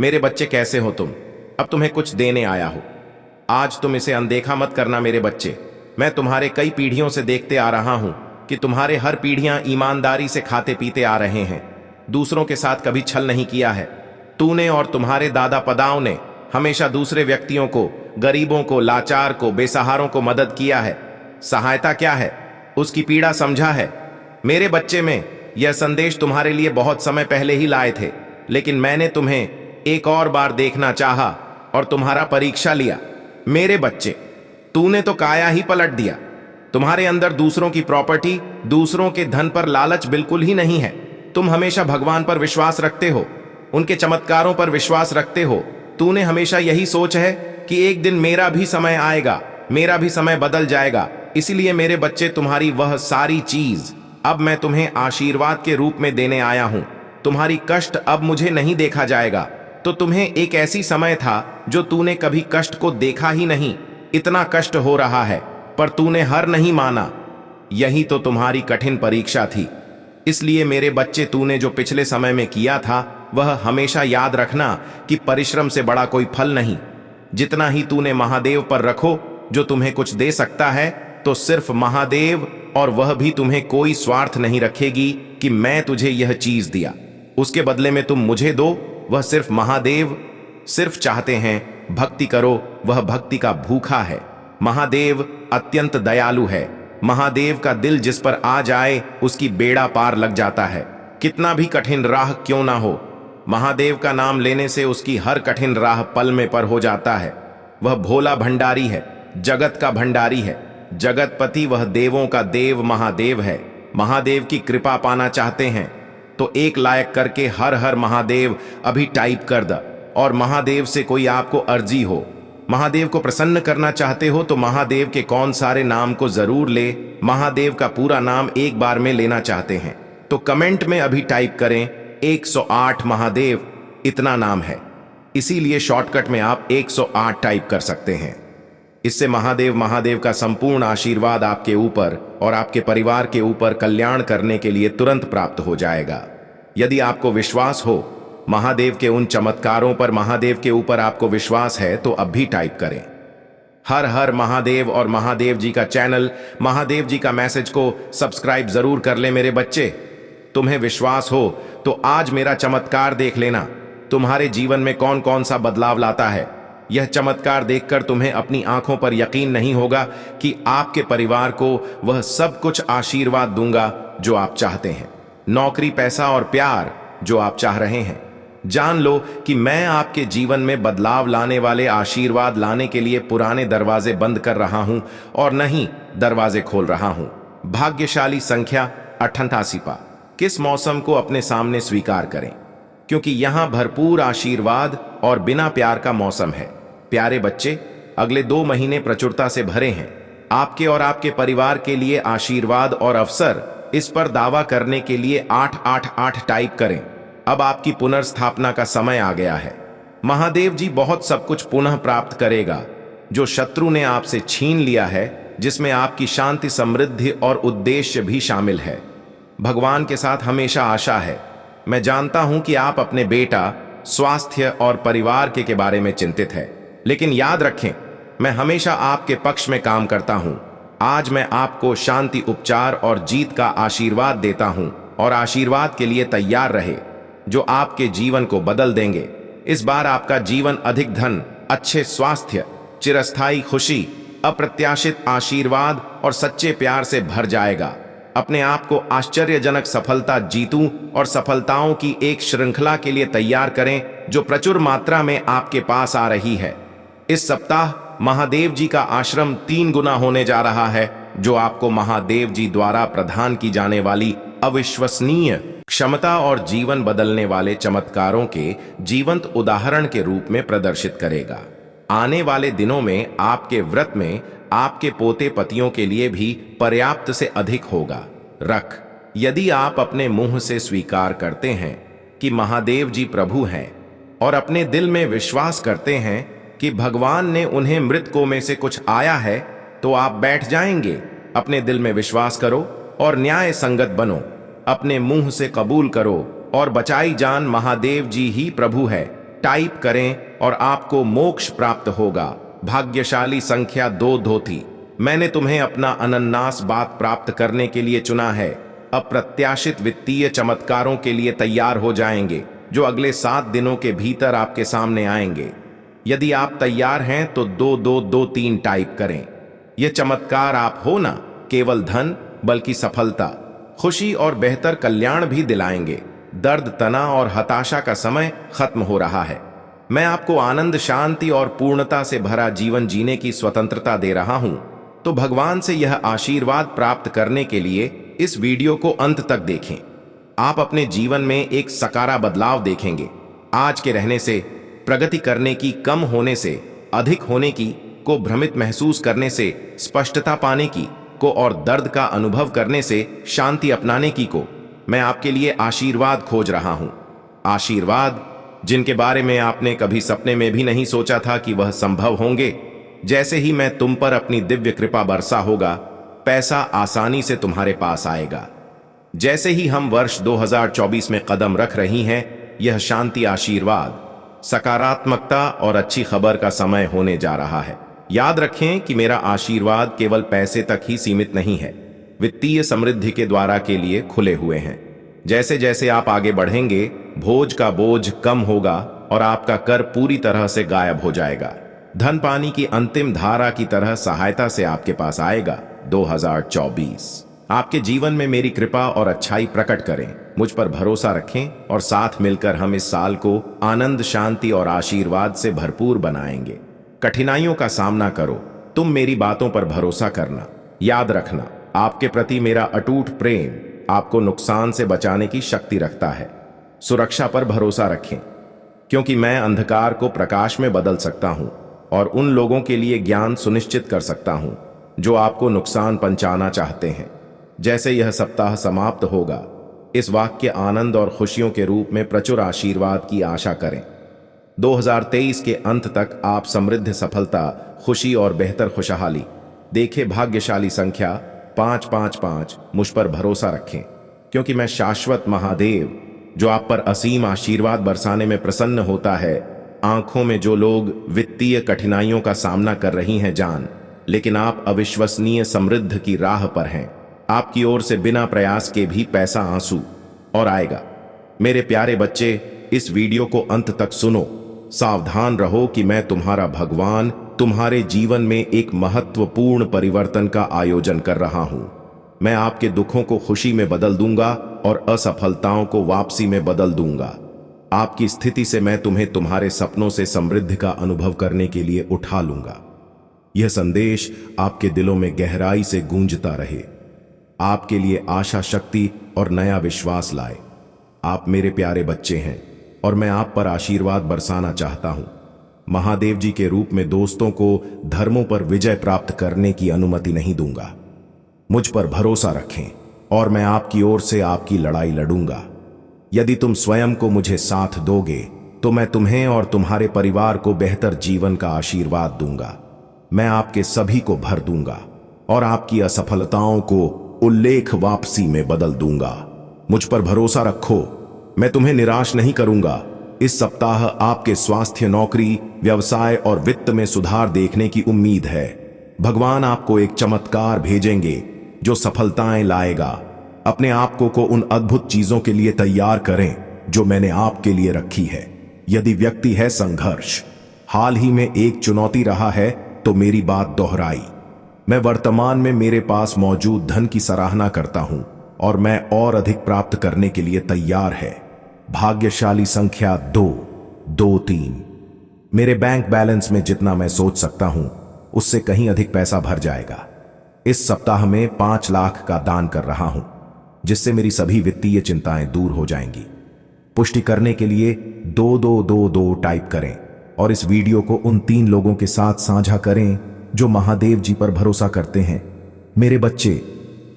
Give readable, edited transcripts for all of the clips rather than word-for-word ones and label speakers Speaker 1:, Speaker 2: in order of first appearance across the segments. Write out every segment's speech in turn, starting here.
Speaker 1: मेरे बच्चे कैसे हो तुम? अब तुम्हें कुछ देने आया हो। आज तुम इसे अनदेखा मत करना मेरे बच्चे। मैं तुम्हारे कई पीढ़ियों से देखते आ रहा हूं कि तुम्हारे हर पीढ़ियां ईमानदारी से खाते पीते आ रहे हैं, दूसरों के साथ कभी छल नहीं किया है। तूने और तुम्हारे दादा पदाओं ने हमेशा दूसरे व्यक्तियों को, गरीबों को, लाचार को, बेसहारों को मदद किया है। सहायता क्या है, उसकी पीड़ा समझा है। मेरे बच्चे में यह संदेश तुम्हारे लिए बहुत समय पहले ही लाए थे, लेकिन मैंने तुम्हें एक और बार देखना चाहा और तुम्हारा परीक्षा लिया। मेरे बच्चे, तूने तो काया ही पलट दिया। तुम्हारे अंदर दूसरों की प्रॉपर्टी, दूसरों के धन पर लालच बिल्कुल ही नहीं है। तुम हमेशा भगवान पर विश्वास रखते हो, उनके चमत्कारों पर विश्वास रखते हो। तूने हमेशा यही सोच है कि एक दिन मेरा भी समय आएगा, मेरा भी समय बदल जाएगा। इसीलिए मेरे बच्चे, तुम्हारी वह सारी चीज अब मैं तुम्हें आशीर्वाद के रूप में देने आया हूं। तुम्हारी कष्ट अब मुझे नहीं देखा जाएगा। तो तुम्हें एक ऐसी समय था जो तूने कभी कष्ट को देखा ही नहीं। इतना कष्ट हो रहा है पर तूने हार नहीं माना। यही तो तुम्हारी कठिन परीक्षा थी। इसलिए मेरे बच्चे, तूने जो पिछले समय में किया था वह हमेशा याद रखना कि परिश्रम से बड़ा कोई फल नहीं। जितना ही तूने महादेव पर रखो, जो तुम्हें कुछ दे सकता है तो सिर्फ महादेव, और वह भी तुम्हें कोई स्वार्थ नहीं रखेगी कि मैं तुझे यह चीज दिया, उसके बदले में तुम मुझे दो। वह सिर्फ महादेव सिर्फ चाहते हैं भक्ति करो। वह भक्ति का भूखा है। महादेव अत्यंत दयालु है। महादेव का दिल जिस पर आ जाए उसकी बेड़ा पार लग जाता है, कितना भी कठिन राह क्यों ना हो। महादेव का नाम लेने से उसकी हर कठिन राह पल में पर हो जाता है। वह भोला भंडारी है, जगत का भंडारी है, जगतपति। वह देवों का देव महादेव है। महादेव की कृपा पाना चाहते हैं तो एक लायक करके हर हर महादेव अभी टाइप कर द। और महादेव से कोई आपको अर्जी हो, महादेव को प्रसन्न करना चाहते हो तो महादेव के कौन सारे नाम को जरूर ले। महादेव का पूरा नाम एक बार में लेना चाहते हैं तो कमेंट में अभी टाइप करें 108 महादेव। इतना नाम है, इसीलिए शॉर्टकट में आप 108 टाइप कर सकते हैं। इससे महादेव का संपूर्ण आशीर्वाद आपके ऊपर और आपके परिवार के ऊपर कल्याण करने के लिए तुरंत प्राप्त हो जाएगा। यदि आपको विश्वास हो महादेव के उन चमत्कारों पर, महादेव के ऊपर आपको विश्वास है तो अब भी टाइप करें हर हर महादेव। और महादेव जी का चैनल, महादेव जी का मैसेज को सब्सक्राइब जरूर कर ले मेरे बच्चे। तुम्हें विश्वास हो तो आज मेरा चमत्कार देख लेना, तुम्हारे जीवन में कौन कौन सा बदलाव लाता है। यह चमत्कार देखकर तुम्हें अपनी आंखों पर यकीन नहीं होगा कि आपके परिवार को वह सब कुछ आशीर्वाद दूंगा जो आप चाहते हैं। नौकरी, पैसा और प्यार जो आप चाह रहे हैं। जान लो कि मैं आपके जीवन में बदलाव लाने वाले आशीर्वाद लाने के लिए पुराने दरवाजे बंद कर रहा हूं और नहीं दरवाजे खोल रहा हूं। भाग्यशाली संख्या 88 पा। किस मौसम को अपने सामने स्वीकार करें, क्योंकि यहां भरपूर आशीर्वाद और बिना प्यार का मौसम है। प्यारे बच्चे, अगले 2 महीने प्रचुरता से भरे हैं आपके और आपके परिवार के लिए आशीर्वाद और अवसर। इस पर दावा करने के लिए 888 टाइप करें। अब आपकी पुनर्स्थापना का समय आ गया है। महादेव जी बहुत सब कुछ पुनः प्राप्त करेगा जो शत्रु ने आपसे छीन लिया है, जिसमें आपकी शांति, समृद्धि और उद्देश्य भी शामिल है। भगवान के साथ हमेशा आशा है। मैं जानता हूं कि आप अपने बेटा, स्वास्थ्य और परिवार के बारे में चिंतित है, लेकिन याद रखें मैं हमेशा आपके पक्ष में काम करता हूं। आज मैं आपको शांति, उपचार और जीत का आशीर्वाद देता हूं और आशीर्वाद के लिए तैयार रहे जो आपके जीवन को बदल देंगे। इस बार आपका जीवन अधिक धन, अच्छे स्वास्थ्य, चिरस्थायी खुशी, अप्रत्याशित आशीर्वाद और सच्चे प्यार से भर जाएगा। अपने आप को आश्चर्यजनक सफलता जीतूं और सफलताओं की एक श्रृंखला के लिए तैयार करें जो प्रचुर मात्रा में आपके पास आ रही है। इस सप्ताह महादेव जी का आश्रम 3 गुना होने जा रहा है, जो आपको महादेव जी द्वारा प्रदान की जाने वाली अविश्वसनीय क्षमता और जीवन बदलने वाले चमत्कारों के जीवंत उदाहरण के रूप में प्रदर्शित करेगा। आने वाले दिनों में आपके व्रत में आपके पोते पतियों के लिए भी पर्याप्त से अधिक होगा। यदि आप अपने मुंह से स्वीकार करते हैं कि महादेव जी प्रभु हैं और अपने दिल में विश्वास करते हैं कि भगवान ने उन्हें मृतकों में से कुछ आया है, तो आप बैठ जाएंगे। अपने दिल में विश्वास करो और न्याय संगत बनो। अपने मुंह से कबूल करो और बचाई जान महादेव जी ही प्रभु है। टाइप करें और आपको मोक्ष प्राप्त होगा। भाग्यशाली संख्या 2 थी। मैंने तुम्हें अपना अनन्नास बात प्राप्त करने के लिए चुना है। अप्रत्याशित वित्तीय चमत्कारों के लिए तैयार हो जाएंगे जो अगले 7 दिनों के भीतर आपके सामने आएंगे। यदि आप तैयार हैं तो 2223 टाइप करें। यह चमत्कार आप हो ना केवल धन बल्कि सफलता, खुशी और बेहतर कल्याण भी दिलाएंगे। दर्द, तनाव और हताशा का समय खत्म हो रहा है। मैं आपको आनंद, शांति और पूर्णता से भरा जीवन जीने की स्वतंत्रता दे रहा हूं। तो भगवान से यह आशीर्वाद प्राप्त करने के लिए इस वीडियो को अंत तक देखें। आप अपने जीवन में एक सकारात्मक बदलाव देखेंगे। आज के रहने से, प्रगति करने की, कम होने से अधिक होने की को, भ्रमित महसूस करने से स्पष्टता पाने की को और दर्द का अनुभव करने से शांति अपनाने की को मैं आपके लिए आशीर्वाद खोज रहा हूं। आशीर्वाद जिनके बारे में आपने कभी सपने में भी नहीं सोचा था कि वह संभव होंगे। जैसे ही मैं तुम पर अपनी दिव्य कृपा बरसा होगा, पैसा आसानी से तुम्हारे पास आएगा। जैसे ही हम वर्ष 2024 में कदम रख रही हैं, यह शांति, आशीर्वाद, सकारात्मकता और अच्छी खबर का समय होने जा रहा है। याद रखें कि मेरा आशीर्वाद केवल पैसे तक ही सीमित नहीं है, वित्तीय समृद्धि के द्वारा के लिए खुले हुए हैं। जैसे जैसे आप आगे बढ़ेंगे, भोज का बोझ कम होगा और आपका कर पूरी तरह से गायब हो जाएगा। धन पानी की अंतिम धारा की तरह सहायता से आपके पास आएगा। 2024 आपके जीवन में मेरी कृपा और अच्छाई प्रकट करें। मुझ पर भरोसा रखें और साथ मिलकर हम इस साल को आनंद, शांति और आशीर्वाद से भरपूर बनाएंगे। कठिनाइयों का सामना करो, तुम मेरी बातों पर भरोसा करना। याद रखना, आपके प्रति मेरा अटूट प्रेम आपको नुकसान से बचाने की शक्ति रखता है। सुरक्षा पर भरोसा रखें, क्योंकि मैं अंधकार को प्रकाश में बदल सकता हूं और उन लोगों के लिए ज्ञान सुनिश्चित कर सकता हूं जो आपको नुकसान पहुंचाना चाहते हैं। जैसे यह सप्ताह समाप्त होगा, इस वाक्य आनंद और खुशियों के रूप में प्रचुर आशीर्वाद की आशा करें। 2023 के अंत तक आप समृद्ध, सफलता, खुशी और बेहतर खुशहाली देखें। भाग्यशाली संख्या 555। मुझ पर भरोसा रखें, क्योंकि मैं शाश्वत महादेव जो आप पर असीम आशीर्वाद बरसाने में प्रसन्न होता है। आंखों में जो लोग वित्तीय कठिनाइयों का सामना कर रही हैं जान, लेकिन आप अविश्वसनीय समृद्ध की राह पर हैं। आपकी ओर से बिना प्रयास के भी पैसा, आंसू और आएगा। मेरे प्यारे बच्चे, इस वीडियो को अंत तक सुनो। सावधान रहो कि मैं तुम्हारा भगवान तुम्हारे जीवन में एक महत्वपूर्ण परिवर्तन का आयोजन कर रहा हूं। मैं आपके दुखों को खुशी में बदल दूंगा और असफलताओं को वापसी में बदल दूंगा। आपकी स्थिति से मैं तुम्हें तुम्हारे सपनों से समृद्धि का अनुभव करने के लिए उठा लूंगा। यह संदेश आपके दिलों में गहराई से गूंजता रहे, आपके लिए आशा, शक्ति और नया विश्वास लाए। आप मेरे प्यारे बच्चे हैं और मैं आप पर आशीर्वाद बरसाना चाहता हूं। महादेव जी के रूप में दोस्तों को धर्मों पर विजय प्राप्त करने की अनुमति नहीं दूंगा। मुझ पर भरोसा रखें और मैं आपकी ओर से आपकी लड़ाई लड़ूंगा। यदि तुम स्वयं को मुझे साथ दोगे तो मैं तुम्हें और तुम्हारे परिवार को बेहतर जीवन का आशीर्वाद दूंगा। मैं आपके सभी को भर दूंगा और आपकी असफलताओं को उल्लेख वापसी में बदल दूंगा। मुझ पर भरोसा रखो, मैं तुम्हें निराश नहीं करूंगा। इस सप्ताह आपके स्वास्थ्य, नौकरी, व्यवसाय और वित्त में सुधार देखने की उम्मीद है। भगवान आपको एक चमत्कार भेजेंगे जो सफलताएं लाएगा। अपने आप को उन अद्भुत चीजों के लिए तैयार करें जो मैंने आपके लिए रखी है। यदि व्यक्ति है संघर्ष, हाल ही में एक चुनौती रहा है, तो मेरी बात दोहराई। मैं वर्तमान में मेरे पास मौजूद धन की सराहना करता हूं और मैं और अधिक प्राप्त करने के लिए तैयार है। भाग्यशाली संख्या 223। मेरे बैंक बैलेंस में जितना मैं सोच सकता हूं उससे कहीं अधिक पैसा भर जाएगा। इस सप्ताह में 5 लाख का दान कर रहा हूं, जिससे मेरी सभी वित्तीय चिंताएं दूर हो जाएंगी। पुष्टि करने के लिए 2222 टाइप करें और इस वीडियो को उन 3 लोगों के साथ साझा करें जो महादेव जी पर भरोसा करते हैं। मेरे बच्चे,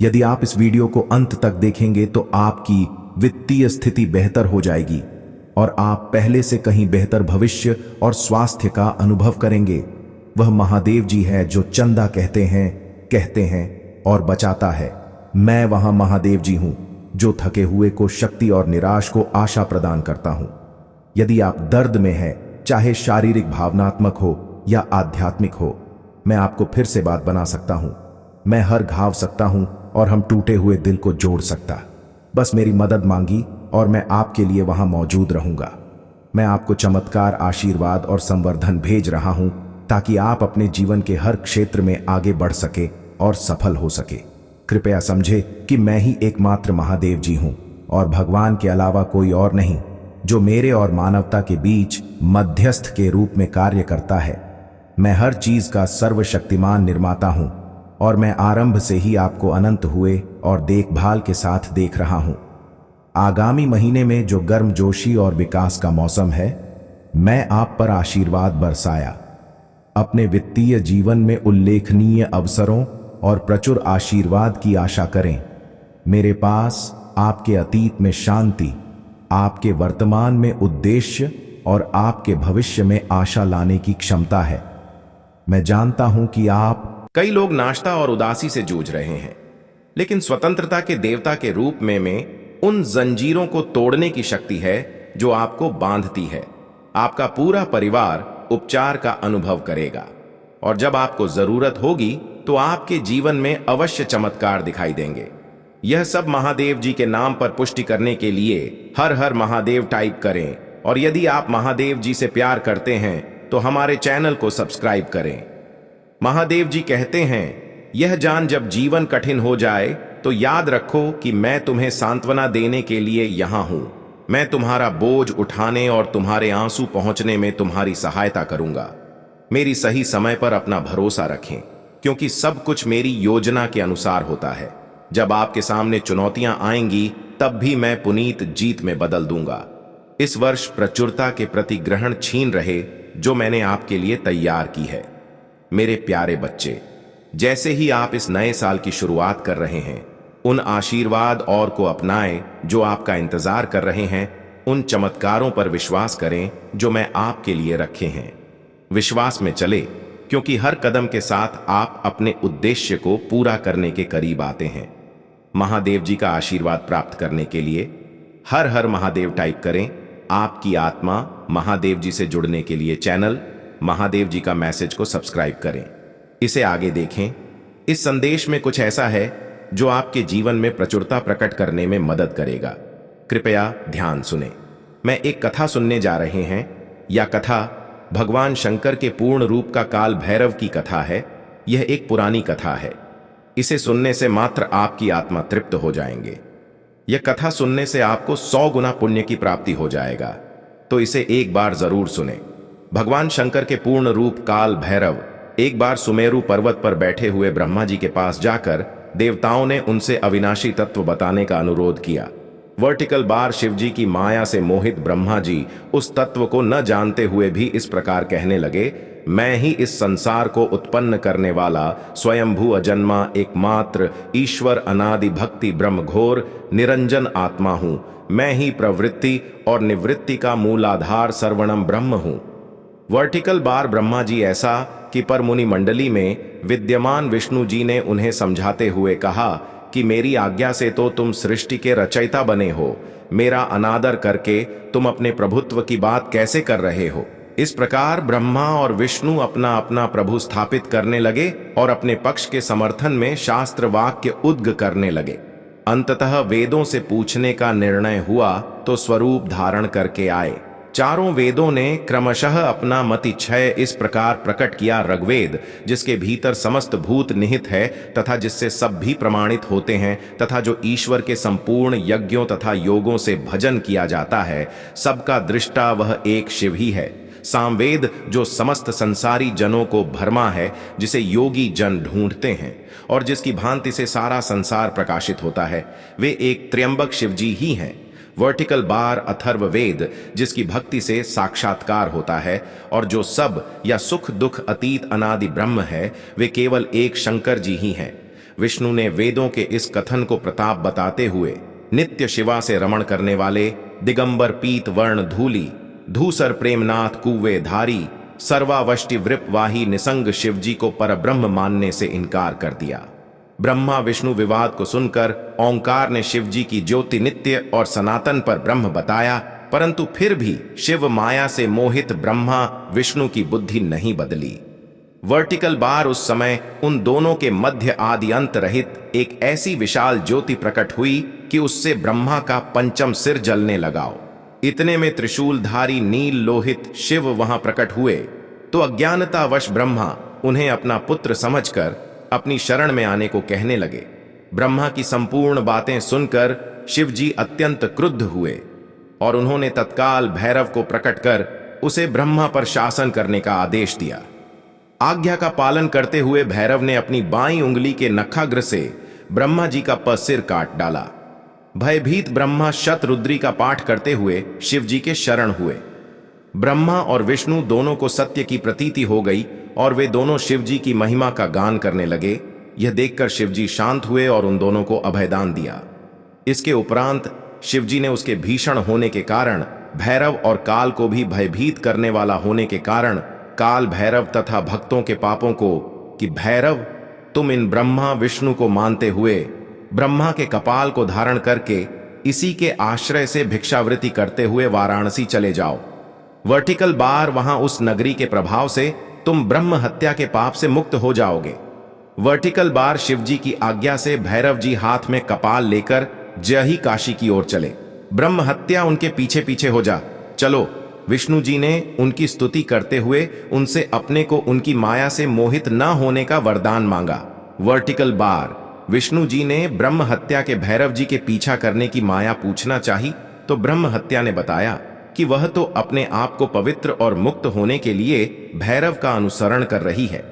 Speaker 1: यदि आप इस वीडियो को अंत तक देखेंगे तो आपकी वित्तीय स्थिति बेहतर हो जाएगी और आप पहले से कहीं बेहतर भविष्य और स्वास्थ्य का अनुभव करेंगे। वह महादेव जी है जो चंदा कहते हैं और बचाता है। मैं वहां महादेव जी हूं जो थके हुए को शक्ति और निराश को आशा प्रदान करता हूं।
Speaker 2: यदि आप दर्द में हैं, चाहे शारीरिक, भावनात्मक हो या आध्यात्मिक हो, मैं आपको फिर से बात बना सकता हूं। मैं हर घाव सकता हूं और हम टूटे हुए दिल को जोड़ सकता। बस मेरी मदद मांगी और मैं आपके लिए वहां मौजूद रहूंगा। मैं आपको चमत्कार, आशीर्वाद और संवर्धन भेज रहा हूं ताकि आप अपने जीवन के हर क्षेत्र में आगे बढ़ सके और सफल हो सके। कृपया समझे कि मैं ही एकमात्र महादेव जी हूं और भगवान के अलावा कोई और नहीं, जो मेरे और मानवता के बीच मध्यस्थ के रूप में कार्य करता है। मैं हर चीज का सर्वशक्तिमान निर्माता हूं और मैं आरंभ से ही आपको अनंत हुए और देखभाल के साथ देख रहा हूं। आगामी महीने में जो गर्मजोशी और विकास का मौसम है, मैं आप पर आशीर्वाद बरसाया। अपने वित्तीय जीवन में उल्लेखनीय अवसरों और प्रचुर आशीर्वाद की आशा करें। मेरे पास आपके अतीत में शांति, आपके वर्तमान में उद्देश्य और आपके भविष्य में आशा लाने की क्षमता है। मैं जानता हूं कि आप
Speaker 1: कई लोग नाश्ता और उदासी से जूझ रहे हैं, लेकिन स्वतंत्रता के देवता के रूप में उन जंजीरों को तोड़ने की शक्ति है जो आपको बांधती है। आपका पूरा परिवार उपचार का अनुभव करेगा और जब आपको जरूरत होगी तो आपके जीवन में अवश्य चमत्कार दिखाई देंगे। यह सब महादेव जी के नाम पर पुष्टि करने के लिए हर हर महादेव टाइप करें और यदि आप महादेव जी से प्यार करते हैं तो हमारे चैनल को सब्सक्राइब करें। महादेव जी कहते हैं, यह जान जब जीवन कठिन हो जाए तो याद रखो कि मैं तुम्हें सांत्वना देने के लिए यहां हूं। मैं तुम्हारा बोझ उठाने और तुम्हारे आंसू पहुंचने में तुम्हारी सहायता करूंगा। मेरी सही समय पर अपना भरोसा रखें, क्योंकि सब कुछ मेरी योजना के अनुसार होता है। जब आपके सामने चुनौतियां आएंगी तब भी मैं पुनीत जीत में बदल दूंगा। इस वर्ष प्रचुरता के प्रति ग्रहण छीन रहे जो मैंने आपके लिए तैयार की है। मेरे प्यारे बच्चे, जैसे ही आप इस नए साल की शुरुआत कर रहे हैं, उन आशीर्वाद और को अपनाएं जो आपका इंतजार कर रहे हैं। उन चमत्कारों पर विश्वास करें जो मैं आपके लिए रखे हैं। विश्वास में चले, क्योंकि हर कदम के साथ आप अपने उद्देश्य को पूरा करने के करीब आते हैं। महादेव जी का आशीर्वाद प्राप्त करने के लिए हर हर महादेव टाइप करें। आपकी आत्मा महादेव जी से जुड़ने के लिए चैनल महादेव जी का मैसेज को सब्सक्राइब करें। इसे आगे देखें। इस संदेश में कुछ ऐसा है जो आपके जीवन में प्रचुरता प्रकट करने में मदद करेगा। कृपया ध्यान सुने। मैं एक कथा सुनने जा रहे हैं। यह कथा भगवान शंकर के पूर्ण रूप का काल भैरव की कथा है। यह एक पुरानी कथा है। इसे सुनने से मात्र आपकी आत्मा तृप्त हो जाएंगे। यह कथा सुनने से आपको 100 गुना पुण्य की प्राप्ति हो जाएगा, तो इसे एक बार जरूर सुने। भगवान शंकर के पूर्ण रूप काल भैरव एक बार सुमेरु पर्वत पर बैठे हुए ब्रह्मा जी के पास जाकर देवताओं ने उनसे अविनाशी तत्व बताने का अनुरोध किया। वर्टिकल बार शिव जी की माया से मोहित ब्रह्मा जी उस तत्व को न जानते हुए भी इस प्रकार कहने लगे, मैं ही इस संसार को उत्पन्न करने वाला स्वयंभू अजन्मा एकमात्र ईश्वर अनादि भक्ति ब्रह्म घोर निरंजन आत्मा हूं। मैं ही प्रवृत्ति और निवृत्ति का मूलाधार सर्वणम ब्रह्म हूं। वर्टिकल बार ब्रह्मा जी ऐसा कि पर मुनि मंडली में विद्यमान विष्णु जी ने उन्हें समझाते हुए कहा कि मेरी आज्ञा से तो तुम सृष्टि के रचयिता बने हो, मेरा अनादर करके तुम अपने प्रभुत्व की बात कैसे कर रहे हो। इस प्रकार ब्रह्मा और विष्णु अपना अपना प्रभु स्थापित करने लगे और अपने पक्ष के समर्थन में शास्त्र वाक्य उद्ग करने लगे। अंततः वेदों से पूछने का निर्णय हुआ तो स्वरूप धारण करके आए। चारों वेदों ने क्रमशः अपना मतिच्छय इस प्रकार प्रकट किया। ऋग्वेद, जिसके भीतर समस्त भूत निहित है तथा जिससे सब भी प्रमाणित होते हैं तथा जो ईश्वर के संपूर्ण यज्ञों तथा योगों से भजन किया जाता है, सबका दृष्टा वह एक शिव ही है। सामवेद, जो समस्त संसारी जनों को भरमा है, जिसे योगी जन ढूंढते हैं और जिसकी भांति से सारा संसार प्रकाशित होता है, वे एक त्र्यंबक शिवजी ही हैं। वर्टिकल बार अथर्ववेद, जिसकी भक्ति से साक्षात्कार होता है और जो सब या सुख दुख अतीत अनादि ब्रह्म है, वे केवल एक शंकर जी ही हैं। विष्णु ने वेदों के इस कथन को प्रताप बताते हुए नित्य शिवा से रमण करने वाले दिगंबर पीत वर्ण धूली धूसर प्रेमनाथ कुवे धारी सर्वावष्टि वृपवाही निसंग शिवजी को परब्रह्म मानने से इनकार कर दिया। ब्रह्मा विष्णु विवाद को सुनकर ओंकार ने शिवजी की ज्योति नित्य और सनातन पर ब्रह्म बताया परंतु फिर भी शिव माया से मोहित ब्रह्मा विष्णु की बुद्धि नहीं बदली। वर्टिकल बार उस समय उन दोनों के मध्य आदि अंत रहित एक ऐसी विशाल ज्योति प्रकट हुई कि उससे ब्रह्मा का पंचम सिर जलने लगाओ। इतने में त्रिशूलधारी नील लोहित शिव वहां प्रकट हुए तो अज्ञानतावश ब्रह्मा उन्हें अपना पुत्र समझकर अपनी शरण में आने को कहने लगे। ब्रह्मा की संपूर्ण बातें सुनकर शिवजी अत्यंत क्रुद्ध हुए और उन्होंने तत्काल भैरव को प्रकट कर उसे ब्रह्मा पर शासन करने का आदेश दिया। आज्ञा का पालन करते हुए भैरव ने अपनी बाईं उंगली के नखाग्र से ब्रह्मा जी का सिर काट डाला। भयभीत ब्रह्मा शतरुद्री का पाठ करते हुए शिव जी के शरण हुए। ब्रह्मा और विष्णु दोनों को सत्य की प्रतीति हो गई और वे दोनों शिव जी की महिमा का गान करने लगे। यह देखकर शिव जी शांत हुए और उन दोनों को अभयदान दिया। इसके उपरांत शिव जी ने उसके भीषण होने के कारण भैरव और काल को भी भयभीत करने वाला होने के कारण काल भैरव तथा भक्तों के पापों को कि भैरव तुम इन ब्रह्मा विष्णु को मानते हुए ब्रह्मा के कपाल को धारण करके इसी के आश्रय से भिक्षावृत्ति करते हुए वाराणसी चले जाओ। वर्टिकल बार वहां उस नगरी के प्रभाव से तुम ब्रह्म हत्या के पाप से मुक्त हो जाओगे। वर्टिकल बार शिवजी की आज्ञा से भैरव जी हाथ में कपाल लेकर जय ही काशी की ओर चले। ब्रह्म हत्या उनके पीछे पीछे हो जा चलो। विष्णु जी ने उनकी स्तुति करते हुए उनसे अपने को उनकी माया से मोहित न होने का वरदान मांगा। वर्टिकल बार विष्णु जी ने ब्रह्म हत्या के भैरव जी के पीछा करने की माया पूछना चाही तो ब्रह्म हत्या ने बताया कि वह तो अपने आप को पवित्र और मुक्त होने के लिए भैरव का अनुसरण कर रही है।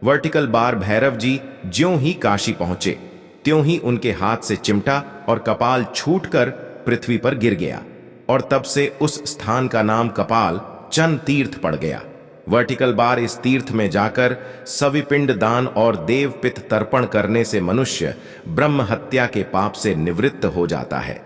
Speaker 1: वर्टिकल बार भैरव जी ज्यों ही काशी पहुंचे त्यों ही उनके हाथ से चिमटा और कपाल छूटकर पृथ्वी पर गिर गया और तब से उस स्थान का नाम कपाल चन तीर्थ पड़ गया। वर्टिकल बार इस तीर्थ में जाकर सविपिंड दान और देव पित्त तर्पण करने से मनुष्य ब्रह्म हत्या के पाप से निवृत्त हो जाता है।